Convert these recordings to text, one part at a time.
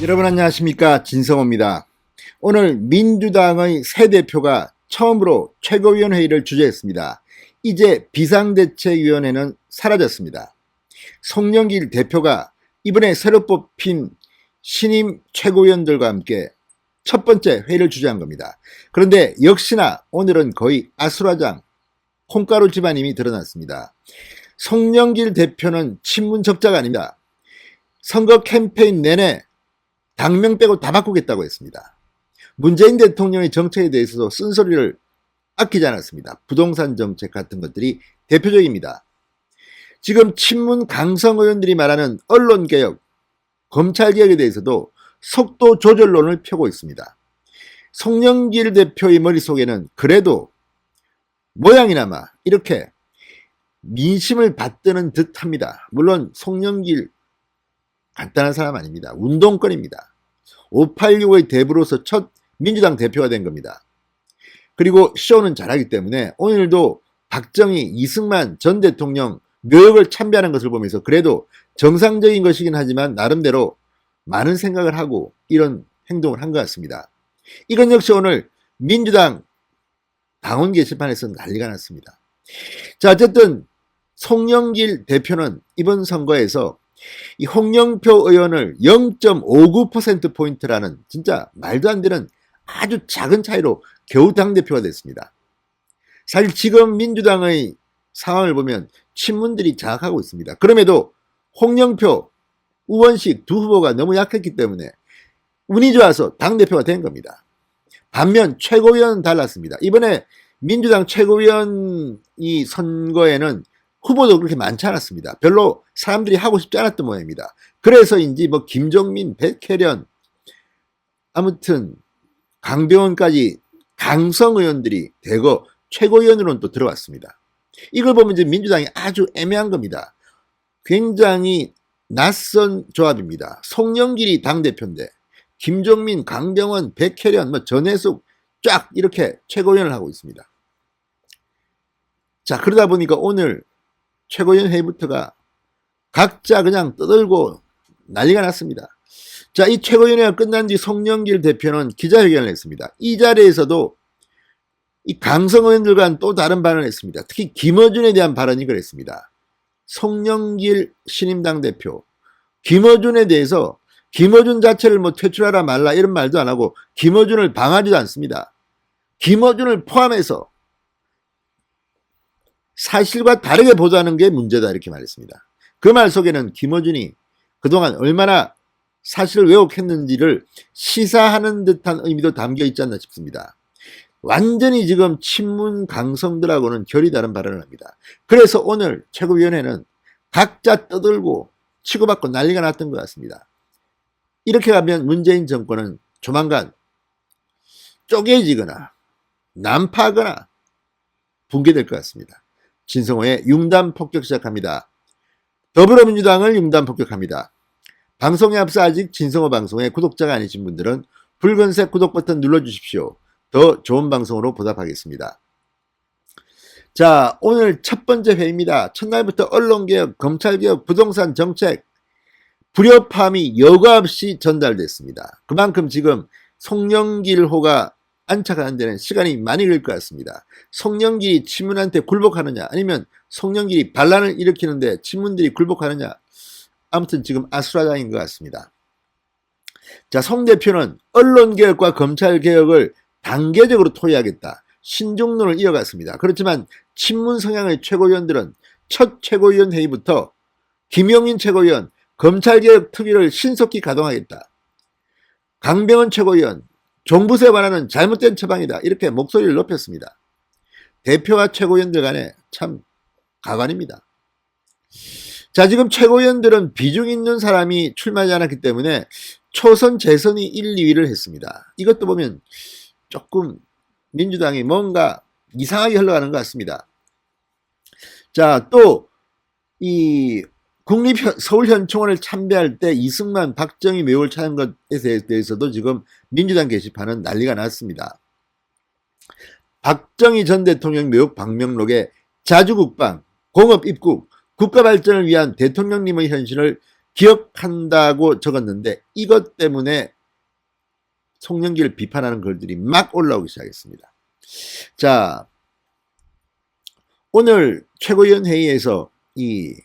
여러분 안녕하십니까, 진성호입니다. 오늘 민주당의 새 대표가 처음으로 최고위원회의를 주재했습니다. 이제 비상대책위원회는 사라졌습니다. 송영길 대표가 이번에 새로 뽑힌 신임 최고위원들과 함께 첫 번째 회의를 주재한 겁니다. 그런데 역시나 오늘은 거의 아수라장 콩가루 집안임이 드러났습니다. 송영길 대표는 친문 적자가 아닙니다. 선거 캠페인 내내 당명 빼고 다 바꾸겠다고 했습니다. 문재인 대통령의 정책에 대해서도 쓴소리를 아끼지 않았습니다. 부동산 정책 같은 것들이 대표적입니다. 지금 친문 강성 의원들이 말하는 언론개혁, 검찰개혁에 대해서도 속도 조절론을 펴고 있습니다. 송영길 대표의 머릿속에는 그래도 모양이나마 이렇게 민심을 받드는 듯합니다. 물론 송영길 간단한 사람 아닙니다. 운동권입니다. 586의 대부로서 첫 민주당 대표가 된 겁니다. 그리고 쇼는 잘하기 때문에 오늘도 박정희, 이승만 전 대통령 묘역을 참배하는 것을 보면서 그래도 정상적인 것이긴 하지만 나름대로 많은 생각을 하고 이런 행동을 한 것 같습니다. 이건 역시 오늘 민주당 당원 게시판에서 난리가 났습니다. 자, 어쨌든 송영길 대표는 이번 선거에서 이 홍영표 의원을 0.59%포인트라는 진짜 말도 안 되는 아주 작은 차이로 겨우 당대표가 됐습니다. 사실 지금 민주당의 상황을 보면 친문들이 장악하고 있습니다. 그럼에도 홍영표, 우원식 두 후보가 너무 약했기 때문에 운이 좋아서 당대표가 된 겁니다. 반면 최고위원은 달랐습니다. 이번에 민주당 최고위원 이 선거에는 후보도 그렇게 많지 않았습니다. 별로 사람들이 하고 싶지 않았던 모양입니다. 그래서인지 뭐 김종민, 백혜련, 아무튼 강병원까지 강성 의원들이 대거 최고위원으로는 또 들어왔습니다. 이걸 보면 이제 민주당이 아주 애매한 겁니다. 굉장히 낯선 조합입니다. 송영길이 당대표인데 김종민, 강병원, 백혜련, 뭐 전해숙 쫙 이렇게 최고위원을 하고 있습니다. 자, 그러다 보니까 오늘 최고위원 회의부터가 각자 그냥 떠들고 난리가 났습니다. 자, 이 최고위원회가 끝난 뒤 송영길 대표는 기자회견을 했습니다. 이 자리에서도 이 강성 의원들과는 또 다른 발언을 했습니다. 특히 김어준에 대한 발언이 그랬습니다. 송영길 신임당 대표, 김어준에 대해서 김어준 자체를 뭐 퇴출하라 말라 이런 말도 안 하고 김어준을 방하지도 않습니다. 김어준을 포함해서 사실과 다르게 보도하는 게 문제다 이렇게 말했습니다. 그 말 속에는 김어준이 그동안 얼마나 사실을 왜곡했는지를 시사하는 듯한 의미도 담겨 있지 않나 싶습니다. 완전히 지금 친문 강성들하고는 결이 다른 발언을 합니다. 그래서 오늘 최고위원회는 각자 떠들고 치고받고 난리가 났던 것 같습니다. 이렇게 가면 문재인 정권은 조만간 쪼개지거나 난파하거나 붕괴될 것 같습니다. 진성호의 융단 폭격 시작합니다. 더불어민주당을 융단 폭격합니다. 방송에 앞서 아직 진성호 방송의 구독자가 아니신 분들은 붉은색 구독 버튼 눌러주십시오. 더 좋은 방송으로 보답하겠습니다. 자, 오늘 첫 번째 회의입니다. 첫날부터 언론개혁, 검찰개혁, 부동산 정책, 불협화음이 여과 없이 전달됐습니다. 그만큼 지금 송영길호가 안착하는 데는 시간이 많이 걸릴 것 같습니다. 송영길이 친문한테 굴복하느냐 아니면 송영길이 반란을 일으키는데 친문들이 굴복하느냐, 아무튼 지금 아수라장인 것 같습니다. 자, 송 대표는 언론개혁과 검찰개혁을 단계적으로 토의하겠다, 신중론을 이어갔습니다. 그렇지만 친문 성향의 최고위원들은 첫 최고위원 회의부터 김용인 최고위원 검찰개혁 특위를 신속히 가동하겠다, 강병원 최고위원 종부세 완화는 잘못된 처방이다 이렇게 목소리를 높였습니다. 대표와 최고위원들 간에 참 가관입니다. 자, 지금 최고위원들은 비중 있는 사람이 출마하지 않았기 때문에 초선 재선이 1, 2위를 했습니다. 이것도 보면 조금 민주당이 뭔가 이상하게 흘러가는 것 같습니다. 자, 또 이 서울현충원을 참배할 때 이승만, 박정희 묘역을 찾은 것에 대해서도 지금 민주당 게시판은 난리가 났습니다. 박정희 전 대통령 묘역 방명록에 자주국방, 공업 입국, 국가 발전을 위한 대통령님의 현실을 기억한다고 적었는데 이것 때문에 송영길을 비판하는 글들이 막 올라오기 시작했습니다. 자, 오늘 최고위원 회의에서 이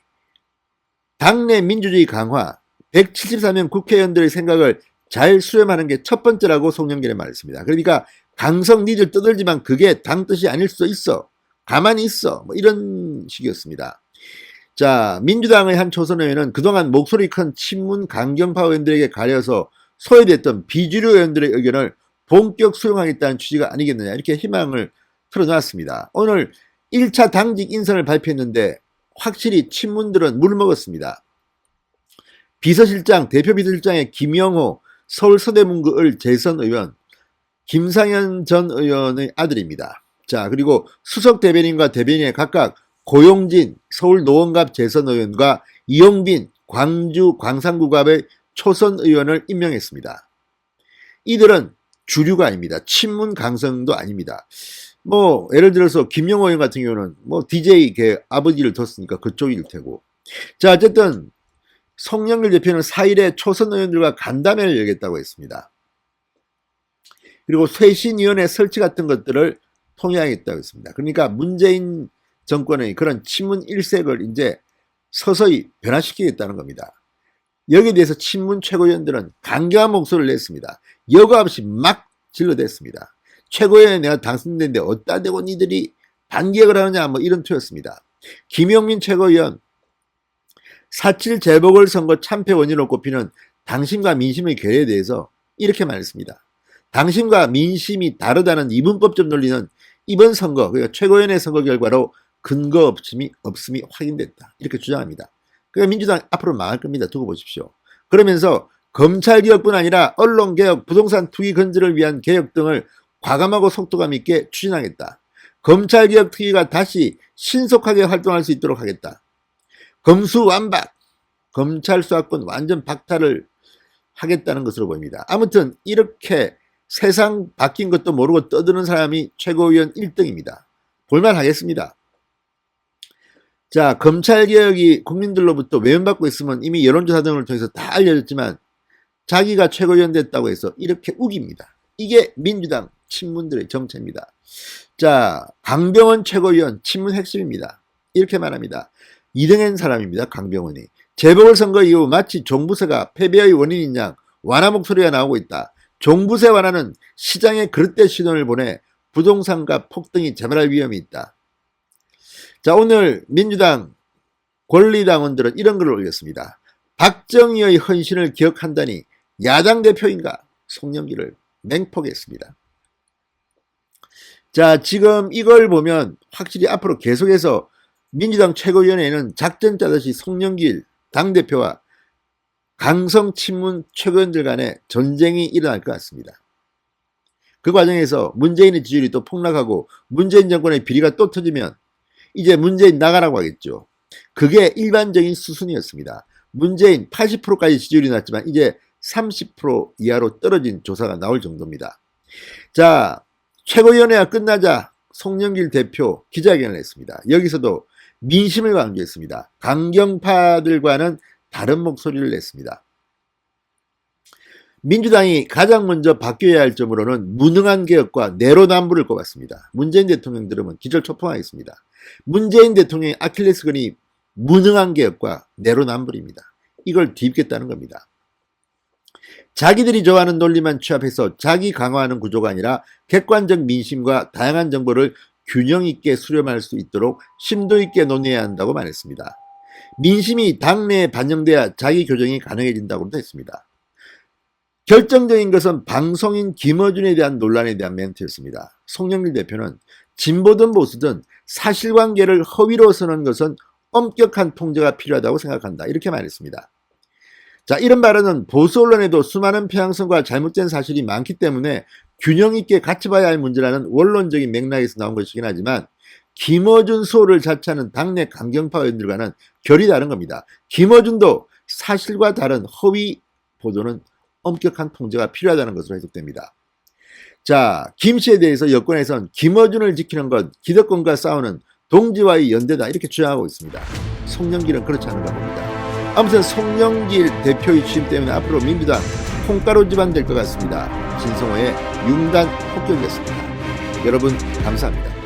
당내 민주주의 강화 174명 국회의원들의 생각을 잘 수렴하는 게 첫 번째라고 송영길이 말했습니다. 그러니까 강성 니들 떠들지만 그게 당 뜻이 아닐 수도 있어. 가만히 있어. 뭐 이런 식이었습니다. 자, 민주당의 한 초선 의원은 그동안 목소리 큰 친문 강경파 의원들에게 가려서 소외됐던 비주류 의원들의 의견을 본격 수용하겠다는 취지가 아니겠느냐 이렇게 희망을 틀어놨습니다. 오늘 1차 당직 인선을 발표했는데 확실히 친문들은 물 먹었습니다. 비서실장, 대표 비서실장의 김영호 서울 서대문구을 재선 의원, 김상현 전 의원의 아들입니다. 자, 그리고 수석 대변인과 대변인에 각각 고용진 서울 노원갑 재선 의원과 이용빈 광주 광산구갑의 초선 의원을 임명했습니다. 이들은 주류가 아닙니다. 친문 강성도 아닙니다. 뭐 예를 들어서 김영호 의원 같은 경우는 뭐 DJ 아버지를 뒀으니까 그쪽일 테고. 자, 어쨌든 송영길 대표는 4일에 초선 의원들과 간담회를 열겠다고 했습니다. 그리고 쇄신위원회 설치 같은 것들을 통해야겠다고 했습니다. 그러니까 문재인 정권의 그런 친문 일색을 이제 서서히 변화시키겠다는 겁니다. 여기에 대해서 친문 최고위원들은 강경한 목소리를 냈습니다. 여과 없이 막 질러댔습니다. 최고위원에 내가 당선됐는데 어디다 대고 니들이 반기획을 하느냐 뭐 이런 투였습니다. 김용민 최고위원 4.7 재보궐선거 참패 원인으로 꼽히는 당심과 민심의 괴리에 대해서 이렇게 말했습니다. 당심과 민심이 다르다는 이분법적 논리는 이번 선거, 그러니까 최고위원회 선거 결과로 근거 없음이 확인됐다. 이렇게 주장합니다. 그러니까 민주당 앞으로 망할 겁니다. 두고 보십시오. 그러면서 검찰개혁뿐 아니라 언론개혁, 부동산 투기 건설을 위한 개혁 등을 과감하고 속도감 있게 추진하겠다. 검찰개혁 특위가 다시 신속하게 활동할 수 있도록 하겠다. 검수완박, 검찰 수사권 완전 박탈을 하겠다는 것으로 보입니다. 아무튼 이렇게 세상 바뀐 것도 모르고 떠드는 사람이 최고위원 1등입니다. 볼만하겠습니다. 자, 검찰개혁이 국민들로부터 외면받고 있으면 이미 여론조사 등을 통해서 다 알려졌지만 자기가 최고위원 됐다고 해서 이렇게 우깁니다. 이게 민주당 친문들의 정체입니다. 자, 강병원 최고위원 친문 핵심입니다. 이렇게 말합니다. 2등한 사람입니다. 강병원이. 재보궐선거 이후 마치 종부세가 패배의 원인인 양 완화 목소리가 나오고 있다. 종부세 완화는 시장에 그릇된 신호를 보내 부동산가 폭등이 재발할 위험이 있다. 자, 오늘 민주당 권리당원들은 이런 글을 올렸습니다. 박정희의 헌신을 기억한다니 야당 대표인가? 송영길을 맹폭했습니다. 자, 지금 이걸 보면 확실히 앞으로 계속해서 민주당 최고위원회에는 작전 짜듯이 송영길 당대표와 강성 친문 최고위원들 간의 전쟁이 일어날 것 같습니다. 그 과정에서 문재인의 지지율이 또 폭락하고 문재인 정권의 비리가 또 터지면 이제 문재인 나가라고 하겠죠. 그게 일반적인 수순이었습니다. 문재인 80%까지 지지율이 났지만 이제 30% 이하로 떨어진 조사가 나올 정도입니다. 자, 최고위원회가 끝나자 송영길 대표 기자회견을 했습니다. 여기서도 민심을 강조했습니다. 강경파들과는 다른 목소리를 냈습니다. 민주당이 가장 먼저 바뀌어야 할 점으로는 무능한 개혁과 내로남불을 꼽았습니다. 문재인 대통령 들으면 기절초풍하겠습니다. 문재인 대통령의 아킬레스건이 무능한 개혁과 내로남불입니다. 이걸 뒤집겠다는 겁니다. 자기들이 좋아하는 논리만 취합해서 자기 강화하는 구조가 아니라 객관적 민심과 다양한 정보를 균형 있게 수렴할 수 있도록 심도 있게 논의해야 한다고 말했습니다. 민심이 당내에 반영돼야 자기 교정이 가능해진다고도 했습니다. 결정적인 것은 방송인 김어준에 대한 논란에 대한 멘트였습니다. 송영길 대표는 진보든 보수든 사실관계를 허위로 쓰는 것은 엄격한 통제가 필요하다고 생각한다. 이렇게 말했습니다. 자, 이런 발언은 보수 언론에도 수많은 편향성과 잘못된 사실이 많기 때문에 균형 있게 같이 봐야 할 문제라는 원론적인 맥락에서 나온 것이긴 하지만 김어준 수호를 자처하는 당내 강경파 의원들과는 결이 다른 겁니다. 김어준도 사실과 다른 허위 보도는 엄격한 통제가 필요하다는 것으로 해석됩니다. 자, 김 씨에 대해서 여권에선 김어준을 지키는 것, 기득권과 싸우는 동지와의 연대다 이렇게 주장하고 있습니다. 송영길은 그렇지 않은가 봅니다. 아무튼 송영길 대표의 취임 때문에 앞으로 민주당 콩가루 집안 될 것 같습니다. 진성호의 융단 폭격이었습니다. 여러분 감사합니다.